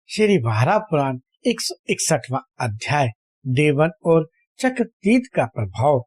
श्री वारा पुराण 161वां अध्याय देवन और चक्रतीर्थ का प्रभाव।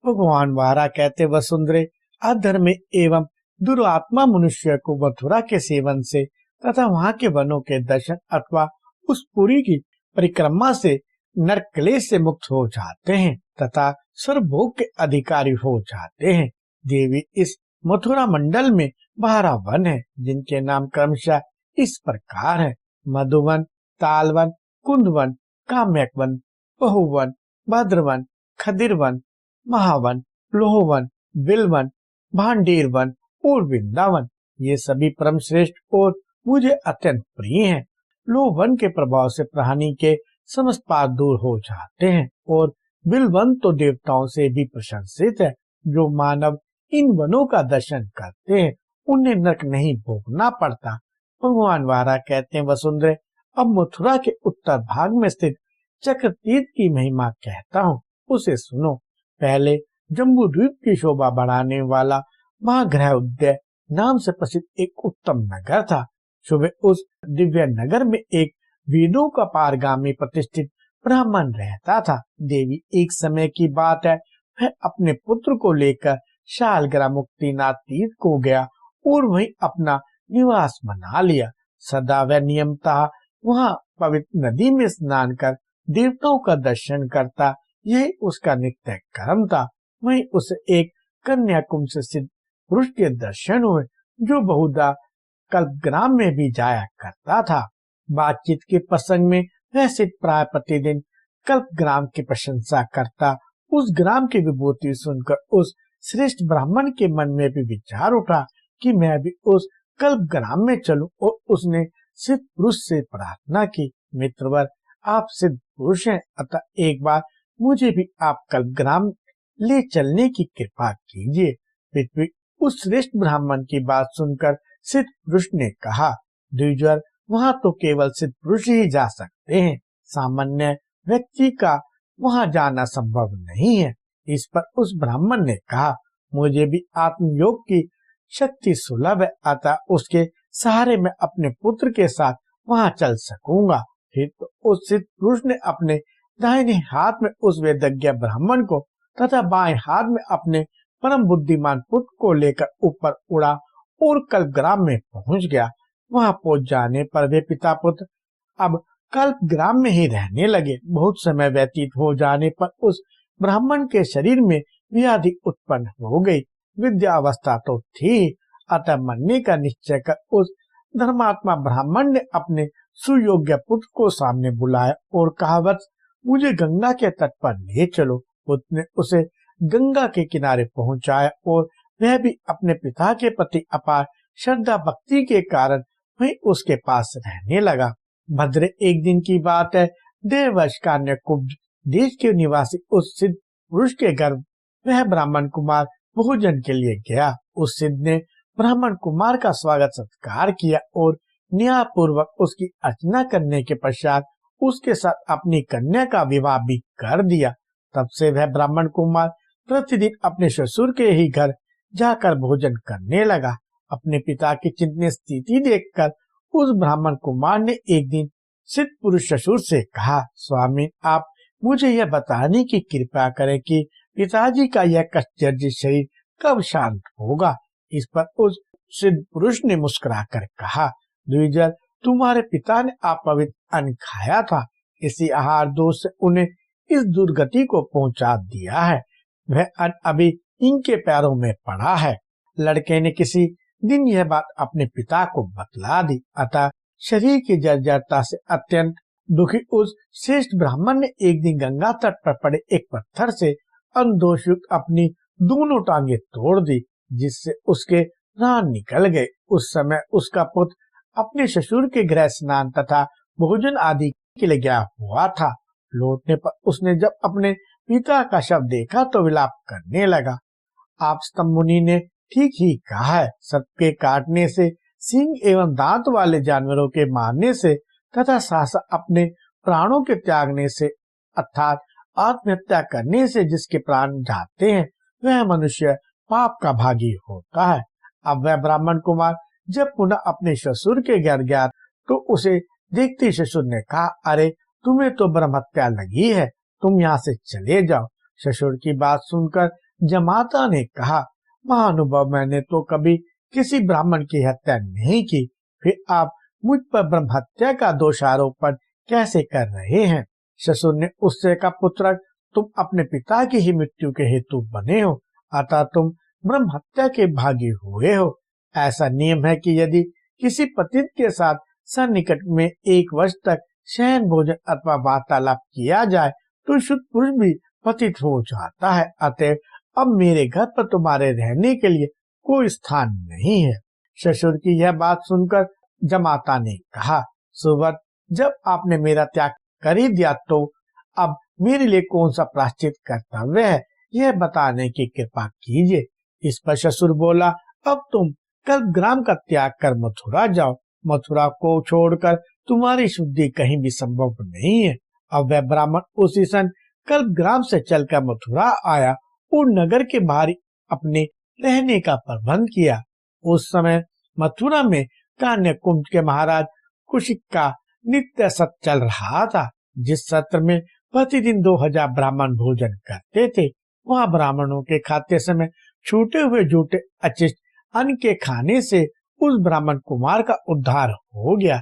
भगवान वारा कहते, वसुंधरे, अधर्म एवं दुरात्मा मनुष्य को मथुरा के सेवन से तथा वहाँ के वनों के दर्शन अथवा उस पुरी की परिक्रमा से नरक क्लेश से मुक्त हो जाते हैं तथा सर्वभोग के अधिकारी हो जाते हैं। देवी, इस मथुरा मंडल में 12 वन है, जिनके नाम क्रमशः इस प्रकार है: मधुवन, तालवन, कुंदवन, काम्यकवन, बहुवन, भद्रवन, खदिरवन, महावन, लोहवन, बिलवन, भांडेरवन और वृंदावन। ये सभी परम श्रेष्ठ और मुझे अत्यंत प्रिय हैं। लोहवन के प्रभाव से प्राणी के समस्त पाप दूर हो जाते हैं और बिलवन तो देवताओं से भी प्रशंसित है। जो मानव इन वनों का दर्शन करते हैं, उन्हें नरक नहीं भोगना पड़ता। भगवान वारा कहते हैं, वसुंधरे, अब मथुरा के उत्तर भाग में स्थित चक्रतीर्थ की महिमा कहता हूँ, उसे सुनो। पहले जम्बू द्वीप की शोभा बढ़ाने वाला महाग्रह उदय नाम से प्रसिद्ध एक उत्तम नगर था। सुबह उस दिव्य नगर में एक वेदों का पारगामी प्रतिष्ठित ब्राह्मण रहता था। देवी, एक समय की बात है, वह अपने पुत्र को लेकर शालग्राम मुक्तिनाथ तीर्थ को गया और वहीं अपना निवास बना लिया। सदा वह नियमतः वहाँ पवित्र नदी में स्नान कर देवताओं का दर्शन करता, यही उसका नित्य कर्म था। वहीं उसे एक कन्याकुंभ से सिद्ध पुरुष के दर्शन हुए, जो बहुधा कल्पग्राम में भी जाया करता था। बातचीत के प्रसंग में वह सिद्ध प्राय प्रतिदिन कल्पग्राम की प्रशंसा करता। उस ग्राम की विभूति सुनकर उस श्रेष्ठ ब्राह्मण के मन में भी विचार उठा कि मैं भी उस कल्पग्राम में चलूं, और उसने सिद्ध पुरुष से प्रार्थना की, मित्रवर, आप सिद्ध पुरुष हैं, अतः एक बार मुझे भी आप कल्पग्राम ले चलने की कृपा कीजिए। पृथ्वी, उस श्रेष्ठ ब्राह्मण की बात सुनकर सिद्ध पुरुष ने कहा, द्विजवर, वहाँ तो केवल सिद्ध पुरुष ही जा सकते हैं, सामान्य व्यक्ति का वहाँ जाना संभव नहीं है। इस पर उस ब्राह्मण ने कहा, मुझे भी आत्मयोग की शक्ति सुलभ है, अतः उसके सहारे मैं अपने पुत्र के साथ वहां चल सकूंगा। फिर तो उस सिद्ध पुरुष ने अपने दाहिने हाथ में उस वेदज्ञ ब्राह्मण को तथा बाएं हाथ में अपने परम बुद्धिमान पुत्र को लेकर ऊपर उड़ा और कल्पग्राम में पहुंच गया। वहां पहुंच जाने पर वे पिता पुत्र अब कल्पग्राम में ही रहने लगे। बहुत समय व्यतीत हो जाने पर उस ब्राह्मण के शरीर में व्याधि उत्पन्न हो गई। विद्यावस्था तो थी, अतः मरने का निश्चय कर उस धर्मात्मा ब्राह्मण ने अपने सुयोग्य पुत्र को सामने बुलाया और कहा, वत्स, मुझे गंगा के तट पर ले चलो। पुत्र ने उसे गंगा के किनारे पहुंचाया और वह भी अपने पिता के प्रति अपार श्रद्धा भक्ति के कारण वहीं उसके पास रहने लगा। भद्रे, एक दिन की बात है, देववश कान्यकुब्ज देश के निवासी उस सिद्ध पुरुष के घर वह ब्राह्मण कुमार भोजन के लिए गया। उस सिद्ध ने ब्राह्मण कुमार का स्वागत सत्कार किया और न्याय पूर्वक उसकी अर्चना करने के पश्चात उसके साथ अपनी कन्या का विवाह भी कर दिया। तब से वह ब्राह्मण कुमार प्रतिदिन अपने ससुर के ही घर जाकर भोजन करने लगा। अपने पिता की चिंतनीय स्थिति देखकर उस ब्राह्मण कुमार ने एक दिन सिद्ध पुरुष ससुर से कहा, स्वामी, आप मुझे यह बताने की कृपा करें कि पिताजी का यह कष्टजर्जित शरीर कब शांत होगा। इस पर उस सिद्ध पुरुष ने मुस्कुराकर कहा, द्विजर, तुम्हारे पिता ने अपवित्र अन्न खाया था, इसी आहार दोष से उन्हें इस दुर्गति को पहुंचा दिया है। वह अन्न अभी इनके पैरों में पड़ा है। लड़के ने किसी दिन यह बात अपने पिता को बतला दी, अतः शरीर की जर्जरता से अत्यंत दुखी उस श्रेष्ठ ब्राह्मण ने एक दिन गंगा तट पर पड़े एक पत्थर से दोषयुक्त अपनी दोनों टांगे तोड़ दी, जिससे उसके प्राण निकल गए। उस समय उसका पुत्र अपने ससुर के गृह स्नान तथा भोजन आदि के लिए गया हुआ था। लौटने पर उसने जब अपने पिता का शव देखा तो विलाप करने लगा। आप स्तंभ मुनि ने ठीक ही कहा है, सबके काटने से, सींग एवं दांत वाले जानवरों के मारने से तथा सहसा अपने प्राणों के त्यागने से, अर्थात आत्महत्या करने से जिसके प्राण जाते हैं, वह मनुष्य पाप का भागी होता है। अब वह ब्राह्मण कुमार जब पुनः अपने ससुर के घर गया तो उसे देखते ससुर ने कहा, अरे तुम्हें तो ब्रह्म हत्या लगी है, तुम यहाँ से चले जाओ। ससुर की बात सुनकर जमाता ने कहा, महानुभाव, मैंने तो कभी किसी ब्राह्मण की हत्या नहीं की, फिर आप मुझ पर ब्रह्म हत्या का दोषारोपण कैसे कर रहे हैं? ससुर ने उससे कहा, पुत्र, तुम अपने पिता की ही मृत्यु के हेतु बने हो, अतः तुम ब्रह्म हत्या के भागी हुए हो। ऐसा नियम है कि यदि किसी पतित के साथ सन्निकट में 1 वर्ष तक शयन भोजन अथवा वार्तालाप किया जाए तो शुद्ध पुरुष भी पतित हो जाता है। अतः अब मेरे घर पर तुम्हारे रहने के लिए कोई स्थान नहीं है। ससुर की यह बात सुनकर जमाता ने कहा, सुव्रत, जब आपने मेरा त्याग कर ही दिया तो अब मेरे लिए कौन सा प्रायश्चित कर्तव्य है, यह बताने की कृपा कीजिए। इस पर ससुर बोला, अब तुम कल्प ग्राम का त्याग कर मथुरा जाओ। मथुरा को छोड़कर तुम्हारी शुद्धि कहीं भी संभव नहीं है। अब वह ब्राह्मण उसी सन कल्प ग्राम से चलकर मथुरा आया और नगर के बाहर अपने रहने का प्रबंध किया। उस समय मथुरा में कान्य कुंज के महाराज कुशिक का नित्य सत्र चल रहा था, जिस सत्र में प्रतिदिन 2000 ब्राह्मण भोजन करते थे। वहाँ ब्राह्मणों के खाते समय छूटे हुए जूठे अचिष्ट अन्न के खाने से उस ब्राह्मण कुमार का उद्धार हो गया।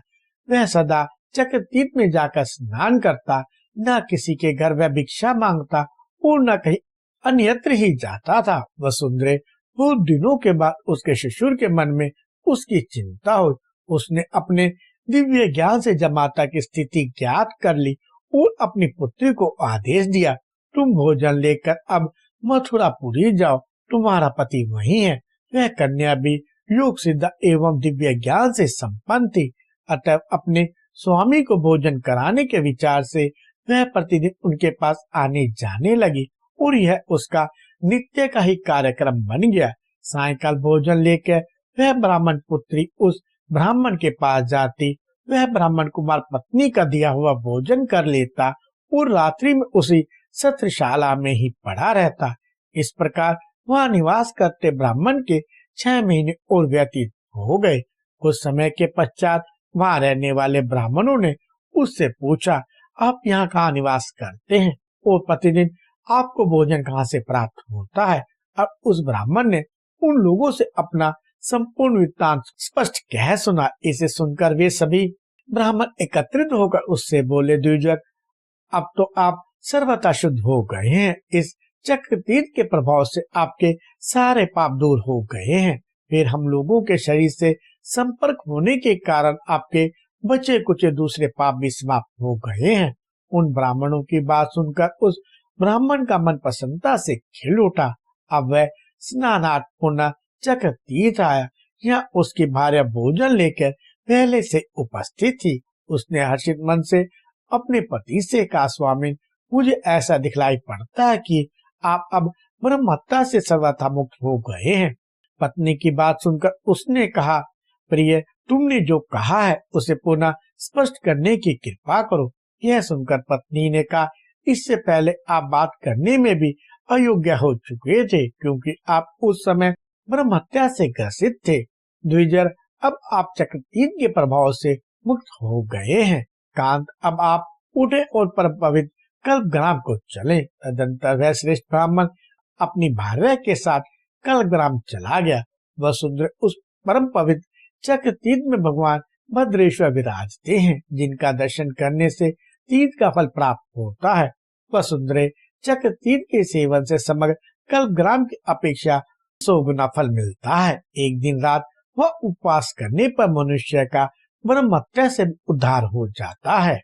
वह सदा चक्रतीर्थ में जाकर स्नान करता, न किसी के घर वह भिक्षा मांगता और न कहीं अन्यत्र ही जाता था। वसुंधरे, बहुत दिनों के बाद उसके ससुर के मन में उसकी चिंता हुई। उसने अपने दिव्य ज्ञान से जमाता की स्थिति ज्ञात कर ली और अपनी पुत्री को आदेश दिया, तुम भोजन लेकर अब मथुरापुरी जाओ, तुम्हारा पति वहीं है। वह कन्या भी योग सिद्ध एवं दिव्य ज्ञान से संपन्न थी, अतः अपने स्वामी को भोजन कराने के विचार से वह प्रतिदिन उनके पास आने जाने लगी और यह उसका नित्य का ही कार्यक्रम बन गया। सायंकाल भोजन लेकर वह ब्राह्मण पुत्री उस ब्राह्मण के पास जाती, वह ब्राह्मण कुमार पत्नी का दिया हुआ भोजन कर लेता और रात्रि में उसी सत्रशाला में ही पड़ा रहता। इस प्रकार वहाँ निवास करते ब्राह्मण के 6 महीने और व्यतीत हो गए। कुछ समय के पश्चात वहाँ रहने वाले ब्राह्मणों ने उससे पूछा, आप यहाँ कहाँ निवास करते हैं और प्रतिदिन आपको भोजन कहाँ से प्राप्त होता है? अब उस ब्राह्मण ने उन लोगों से अपना संपूर्ण वृत्तांत स्पष्ट कह सुना। इसे सुनकर वे सभी ब्राह्मण एकत्रित होकर उससे बोले, द्विजक, अब तो आप सर्वथा शुद्ध हो गए हैं। इस चक्रतीर्थ के प्रभाव से आपके सारे पाप दूर हो गए हैं। फिर हम लोगों के शरीर से संपर्क होने के कारण आपके बचे कुचे दूसरे पाप भी समाप्त हो गए हैं। उन ब्राह्मणों की बात सुनकर उस ब्राह्मण का मन प्रसन्नता से खिल उठा। अब वह स्नानार्थ पुनः चक्रतीर्थ आया। यहाँ उसकी भार्या भोजन लेकर पहले से उपस्थित थी। उसने हर्षित मन से अपने पति से कहा, स्वामी, मुझे ऐसा दिखलाई पड़ता है कि आप अब ब्रह्महत्या से सर्वथा मुक्त हो गए हैं। पत्नी की बात सुनकर उसने कहा, प्रिय, तुमने जो कहा है उसे पुनः स्पष्ट करने की कृपा करो। यह सुनकर पत्नी ने कहा, इससे पहले आप बात करने में भी अयोग्य हो चुके थे, क्योंकि आप उस समय ब्रह्महत्या से ग्रसित थे। द्विजर, अब आप चक्रतीर्थ के प्रभाव से मुक्त हो गए हैं। कांत, अब आप उठे और परम पवित्र कल्पग्राम को चलें। तदंतर वह श्रेष्ठ ब्राह्मण अपनी भार्या के साथ कल्पग्राम चला गया। वसुंधरा, उस परम पवित्र चक्रतीर्थ में भगवान भद्रेश्वर विराजते हैं, जिनका दर्शन करने से तीर्थ का फल प्राप्त होता है। वसुंधरे, चक्रतीर्थ के सेवन से समग्र कल्पग्राम की अपेक्षा 100 गुना फल मिलता है। एक दिन रात वह उपवास करने पर मनुष्य का ब्रह्महत्या से उद्धार हो जाता है।